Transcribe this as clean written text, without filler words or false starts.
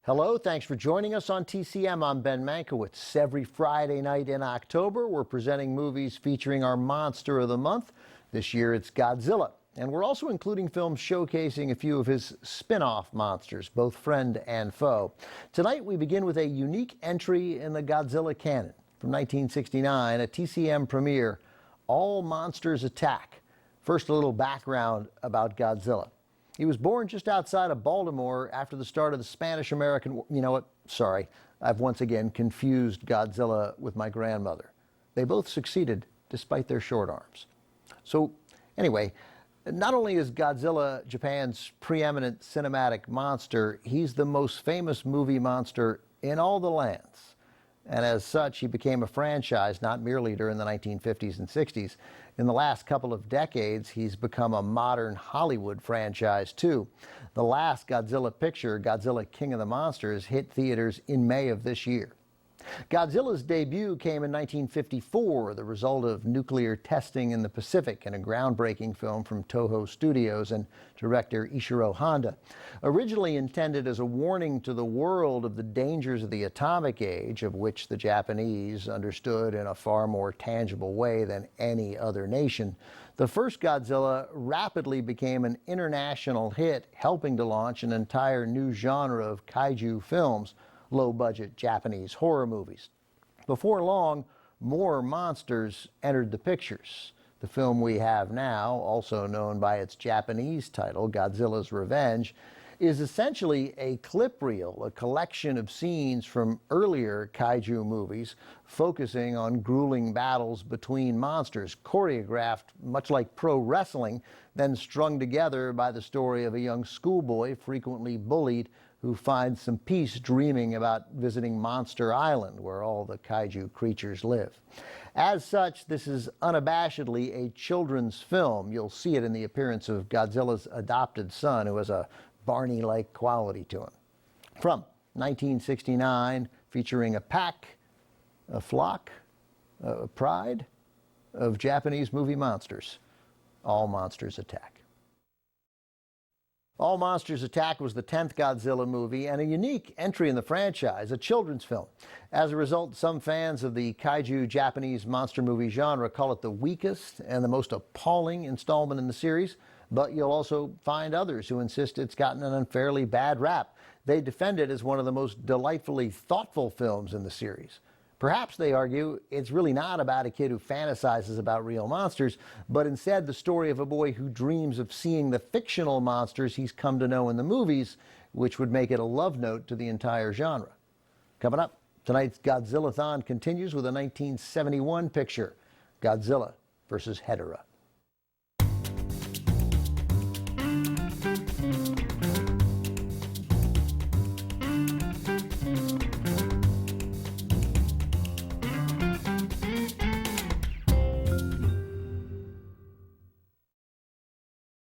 Hello, thanks for joining us on TCM. I'm Ben Mankiewicz. Every Friday night in October, we're presenting movies featuring our monster of the month. This year it's Godzilla. And we're also including films showcasing a few of his spin-off monsters, both friend and foe. Tonight we begin with a unique entry in the Godzilla canon. From 1969, a TCM premiere, All Monsters Attack. First, a little background about Godzilla. He was born just outside of Baltimore after the start of the Spanish-American War. You know what? Sorry. I've once again confused Godzilla with my grandmother. They both succeeded despite their short arms. So anyway, not only is Godzilla Japan's preeminent cinematic monster, he's the most famous movie monster in all the lands. And as such, he became a franchise not merely during the 1950s and 60s. In the last couple of decades, he's become a modern Hollywood franchise, too. The last Godzilla picture, Godzilla King of the Monsters, hit theaters in May of this year. Godzilla's debut came in 1954, the result of nuclear testing in the Pacific, in a groundbreaking film from Toho Studios and director Ishiro Honda. Originally intended as a warning to the world of the dangers of the atomic age, of which the Japanese understood in a far more tangible way than any other nation, the first Godzilla rapidly became an international hit, helping to launch an entire new genre of kaijû films, low-budget Japanese horror movies. Before long, more monsters entered the pictures. The film we have now, also known by its Japanese title, Godzilla's Revenge, is essentially a clip reel, a collection of scenes from earlier kaiju movies focusing on grueling battles between monsters, choreographed much like pro wrestling, then strung together by the story of a young schoolboy frequently bullied who finds some peace dreaming about visiting Monster Island, where all the kaiju creatures live. As such, this is unabashedly a children's film. You'll see it in the appearance of Godzilla's adopted son, who has a Barney-like quality to him. From 1969, featuring a pack, a flock, a pride of Japanese movie monsters, All Monsters Attack. All Monsters Attack was the 10th Godzilla movie and a unique entry in the franchise, a children's film. As a result, some fans of the kaiju Japanese monster movie genre call it the weakest and the most appalling installment in the series, but you'll also find others who insist it's gotten an unfairly bad rap. They defend it as one of the most delightfully thoughtful films in the series. Perhaps, they argue, it's really not about a kid who fantasizes about real monsters, but instead the story of a boy who dreams of seeing the fictional monsters he's come to know in the movies, which would make it a love note to the entire genre. Coming up, tonight's Godzilla-thon continues with a 1971 picture, Godzilla vs. Hedorah.